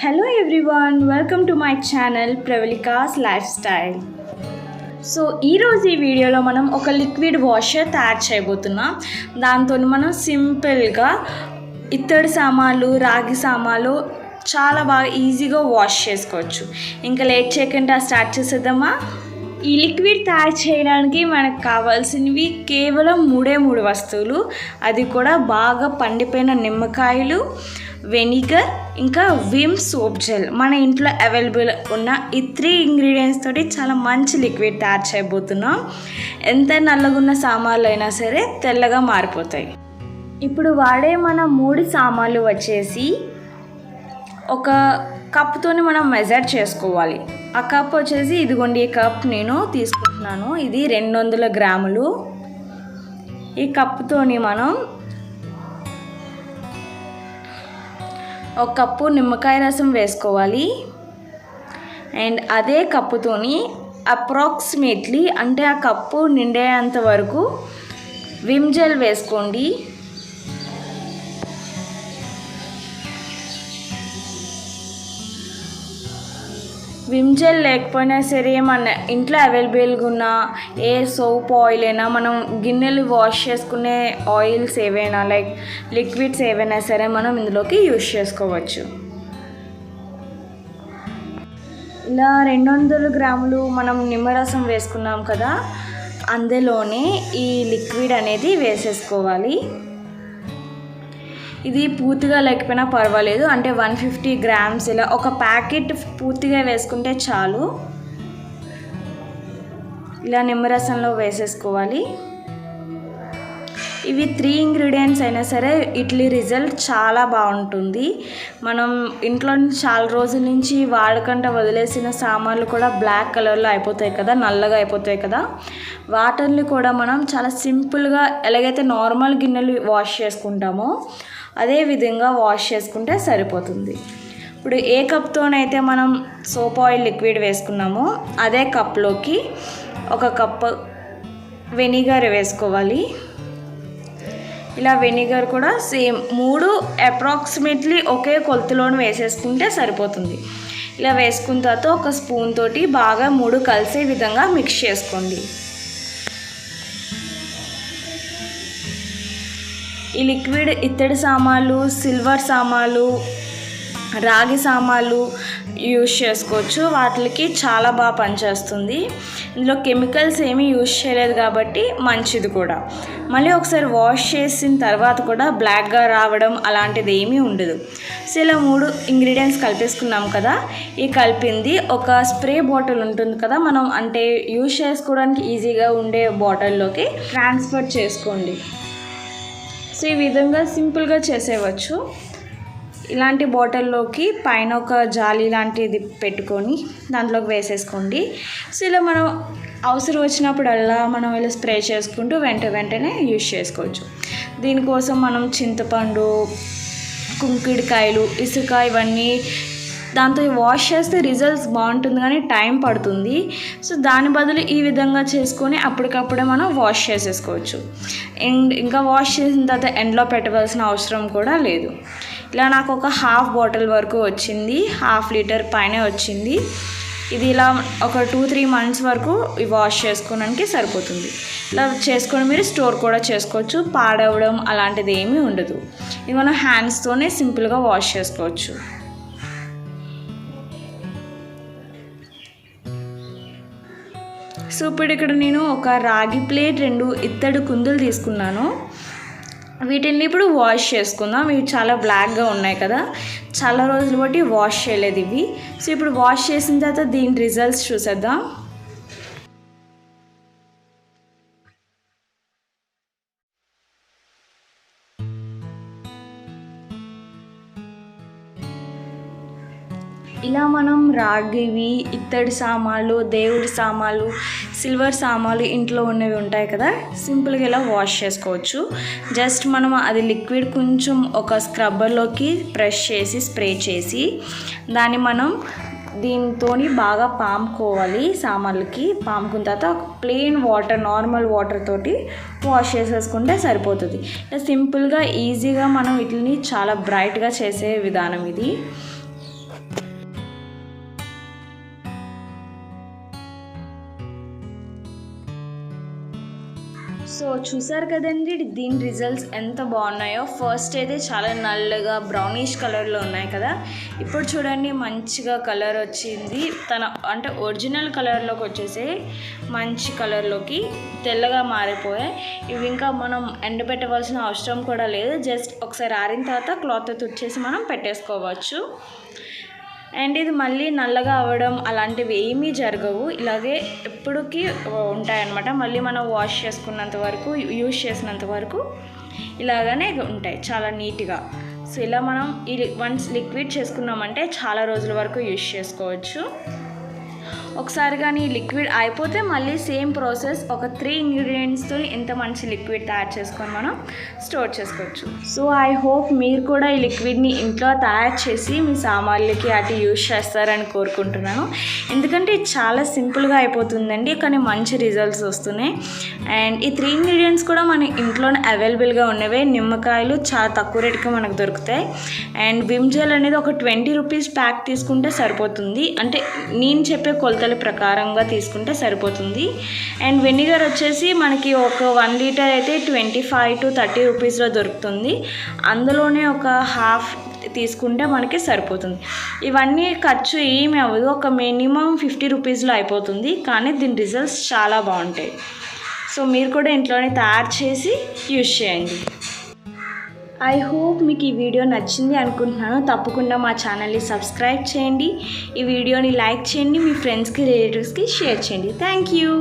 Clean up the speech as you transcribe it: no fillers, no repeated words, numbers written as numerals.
Hello everyone, welcome to my channel Pravalika's Lifestyle. So ఈరోజు ఈ వీడియోలో మనం ఒక లిక్విడ్ వాషర్ తయారు చేయబోతున్నాం. దాంతో మనం సింపుల్గా ఇత్తడి సామాన్లు, రాగి సామాన్లు చాలా బాగా ఈజీగా వాష్ చేసుకోవచ్చు. ఇంకా లేట్ చేయకుండా స్టార్ట్ చేసేద్దామా? ఈ లిక్విడ్ తయారు చేయడానికి మనకు కావాల్సినవి కేవలం మూడే వస్తువులు. అది కూడా బాగా పండిపోయిన నిమ్మకాయలు, వెనిగర్, ఇంకా విమ్ సోప్ జెల్. మన ఇంట్లో అవైలబుల్ ఉన్న ఈ 3 ఇంగ్రీడియంట్స్ తోటి చాలా మంచి లిక్విడ్ తయారు చేయబోతున్నాం. ఎంత నల్లగున్న సామాన్లు అయినా సరే తెల్లగా మారిపోతాయి. ఇప్పుడు వాడే మన 3 సామాన్లు వచ్చేసి ఒక కప్తోని మనం మెజర్ చేసుకోవాలి. ఆ కప్ వచ్చేసి ఇదిగోండి, ఈ కప్ నేను తీసుకుంటున్నాను. ఇది 200 గ్రాములు. ఈ కప్తోని మనం ఒక కప్పు నిమ్మకాయ రసం వేసుకోవాలి. అండ్ అదే కప్పుతోని అప్రాక్సిమేట్లీ అంటే ఆ కప్పు నిండేంత వరకు విమ్ జెల్ వేసుకోండి. విమ్ జెల్ లేకపోయినా సరే మన ఇంట్లో అవైలబుల్గా ఉన్న ఏ సోప్ ఆయిల్ అయినా, మనం గిన్నెలు వాష్ చేసుకునే ఆయిల్స్ ఏవైనా లైక్ లిక్విడ్స్ ఏవైనా సరే మనం ఇందులోకి యూజ్ చేసుకోవచ్చు. ఇలా 200 గ్రాములు మనం నిమ్మరసం వేసుకున్నాం కదా, అందులోనే ఈ లిక్విడ్ అనేది వేసేసుకోవాలి. ఇది పూర్తిగా లేకపోయినా పర్వాలేదు, అంటే 150 గ్రామ్స్ ఇలా ఒక ప్యాకెట్ పూర్తిగా వేసుకుంటే చాలు. ఇలా నిమ్మరసంలో వేసేసుకోవాలి. ఇవి 3 ఇంగ్రీడియంట్స్ అయినా సరే ఇట్లీ రిజల్ట్ చాలా బాగుంటుంది. మనం ఇంట్లో చాలా రోజుల నుంచి వాడకుండా వదిలేసిన సామాన్లు కూడా బ్లాక్ కలర్లో అయిపోతాయి కదా, నల్లగా అయిపోతాయి కదా, వాటర్ని కూడా మనం చాలా సింపుల్గా ఎలాగైతే నార్మల్ గిన్నెలు వాష్ చేసుకుంటామో అదే విధంగా వాష్ చేసుకుంటే సరిపోతుంది. ఇప్పుడు ఏ కప్తోనైతే మనం సోప్ ఆయిల్ లిక్విడ్ వేసుకున్నామో అదే కప్లోకి ఒక కప్ వెనిగర్ వేసుకోవాలి. ఇలా వెనిగర్ కూడా సేమ్ 3 అప్రాక్సిమేట్లీ ఒకే కొలతలోనే వేసేసుకుంటే సరిపోతుంది. ఇలా వేసుకున్న తర్వాత ఒక స్పూన్ తోటి బాగా 3 కలిసే విధంగా మిక్స్ చేసుకోండి. ఈ లిక్విడ్ ఇత్తడి సామాన్లు, సిల్వర్ సామాన్లు, రాగి సామాన్లు యూజ్ చేసుకోవచ్చు. వాటికి చాలా బాగా పనిచేస్తుంది. ఇందులో కెమికల్స్ ఏమీ యూజ్ చేయలేదు కాబట్టి మంచిది కూడా. మళ్ళీ ఒకసారి వాష్ చేసిన తర్వాత కూడా బ్లాక్గా రావడం అలాంటిది ఏమీ ఉండదు. సో ఇలా 3 ఇంగ్రీడియంట్స్ కలిపేసుకున్నాం కదా, ఈ కలిపింది ఒక స్ప్రే బాటిల్ ఉంటుంది కదా, మనం అంటే యూజ్ చేసుకోవడానికి ఈజీగా ఉండే బాటిల్లోకి ట్రాన్స్ఫర్ చేసుకోండి. సో ఈ విధంగా సింపుల్గా చేసేయవచ్చు. ఇలాంటి బాటిల్లోకి పైన ఒక జాలి లాంటిది పెట్టుకొని దాంట్లోకి వేసేసుకోండి. సో ఇలా మనం అవసరం వచ్చినప్పుడల్లా మనం ఇలా స్ప్రే చేసుకుంటూ వెంటనే యూజ్ చేసుకోవచ్చు. దీనికోసం మనం చింతపండు, కుంకుడికాయలు, ఇసుక ఇవన్నీ దాంతో వాష్ చేస్తే రిజల్ట్స్ బాగుంటుంది కానీ టైం పడుతుంది. సో దాని బదులు ఈ విధంగా చేసుకొని అప్పటికప్పుడే మనం వాష్ చేసేసుకోవచ్చు. అండ్ ఇంకా వాష్ చేసిన తర్వాత ఎండ్లో పెట్టవలసిన అవసరం కూడా లేదు. ఇలా నాకు ఒక హాఫ్ బాటిల్ వరకు వచ్చింది, 1/2 లీటర్ పైనే వచ్చింది. ఇది ఇలా ఒక 2-3 మంత్స్ వరకు వాష్ చేసుకోవడానికి సరిపోతుంది. ఇలా చేసుకొని మీరు స్టోర్ కూడా చేసుకోవచ్చు. పాడవడం అలాంటిది ఏమీ ఉండదు. ఇది మనం హ్యాండ్స్తోనే సింపుల్గా వాష్ చేసుకోవచ్చు. సో ఇప్పుడు ఇక్కడ నేను ఒక రాగి ప్లేట్, 2 ఇత్తడి కుందులు తీసుకున్నాను. వీటిని ఇప్పుడు వాష్ చేసుకుందాం. ఇవి చాలా బ్లాక్గా ఉన్నాయి కదా, చాలా రోజులు బట్టి వాష్ చేయలేదు ఇవి. సో ఇప్పుడు వాష్ చేసిన తర్వాత దీని రిజల్ట్స్ చూసేద్దాం. ఇలా మనం రాగివి, ఇత్తడి సామాన్లు, దేవుడి సామాన్లు, సిల్వర్ సామాన్లు ఇంట్లో ఉన్నవి ఉంటాయి కదా, సింపుల్గా ఇలా వాష్ చేసుకోవచ్చు. జస్ట్ మనం అది లిక్విడ్ కొంచెం ఒక స్క్రబ్బర్లోకి ప్రెస్ చేసి స్ప్రే చేసి దాన్ని మనం దీంతో బాగా పాముకోవాలి. సామాన్లకి పాముకున్న తర్వాత ప్లెయిన్ వాటర్, నార్మల్ వాటర్ తోటి వాష్ చేసేసుకుంటే సరిపోతుంది. ఇలా సింపుల్గా ఈజీగా మనం వీటిని చాలా బ్రైట్గా చేసే విధానం ఇది. సో చూసారు కదండి దీని రిజల్ట్స్ ఎంత బాగున్నాయో. ఫస్ట్ అయితే చాలా నల్లగా బ్రౌనిష్ కలర్లో ఉన్నాయి కదా, ఇప్పుడు చూడండి మంచిగా కలర్ వచ్చింది. అంటే ఒరిజినల్ కలర్లోకి వచ్చేసి మంచి కలర్లోకి తెల్లగా మారిపోయాయి. ఇవి ఇంకా మనం ఎండబెట్టవలసిన అవసరం కూడా లేదు. జస్ట్ ఒకసారి ఆరిన తర్వాత క్లాత్ తుడిచేసి మనం పెట్టేసుకోవచ్చు. అండ్ ఇది మళ్ళీ నల్లగా అవ్వడం అలాంటివి ఏమీ జరగవు, ఇలాగే ఎప్పటికీ ఉంటాయన్నమాట. మళ్ళీ మనం వాష్ చేసుకున్నంత వరకు, యూజ్ చేసినంత వరకు ఇలాగనే ఉంటాయి చాలా నీట్గా. సో ఇలా మనం వన్స్ లిక్విడ్ చేసుకున్నామంటే చాలా రోజుల వరకు యూజ్ చేసుకోవచ్చు. ఒకసారి కానీ లిక్విడ్ అయిపోతే మళ్ళీ సేమ్ ప్రాసెస్ ఒక 3 ఇంగ్రీడియంట్స్తో ఎంత మంచి లిక్విడ్ తయారు చేసుకొని మనం స్టోర్ చేసుకోవచ్చు. సో ఐ హోప్ మీరు కూడా ఈ లిక్విడ్ని ఇంట్లో తయారు చేసి మీ సామాన్లకి అటు యూజ్ చేస్తారని కోరుకుంటున్నాను. ఎందుకంటే ఇది చాలా సింపుల్గా అయిపోతుందండి, కానీ మంచి రిజల్ట్స్ వస్తున్నాయి. అండ్ ఈ 3 ఇంగ్రీడియంట్స్ కూడా మన ఇంట్లోనే అవైలబుల్గా ఉన్నవే. నిమ్మకాయలు చాలా తక్కువ రేటుకి మనకు దొరుకుతాయి. అండ్ విమ్ జెల్ అనేది ఒక 20 రూపీస్ ప్యాక్ తీసుకుంటే సరిపోతుంది, అంటే నేను చెప్పే కొలతల ప్రకారంగా తీసుకుంటే సరిపోతుంది. అండ్ వెనిగర్ వచ్చేసి మనకి ఒక 1 లీటర్ అయితే 25 to 30 రూపీస్లో దొరుకుతుంది. అందులోనే ఒక హాఫ్ తీసుకుంటే మనకి సరిపోతుంది. ఇవన్నీ ఖర్చు ఏమి అవ్వదు, ఒక మినిమం 50 రూపీస్లో అయిపోతుంది. కానీ దీని రిజల్ట్స్ చాలా బాగుంటాయి. సో మీరు కూడా ఇంట్లోనే తయారు చేసి యూజ్ చేయండి. ఐ హోప్ మీకు ఈ వీడియో నచ్చింది అనుకుంటున్నాను. తప్పకుండా మా ఛానల్ని సబ్స్క్రైబ్ చేయండి, ఈ వీడియోని లైక్ చేయండి, మీ ఫ్రెండ్స్కి రిలేటివ్స్కి షేర్ చేయండి. Thank you.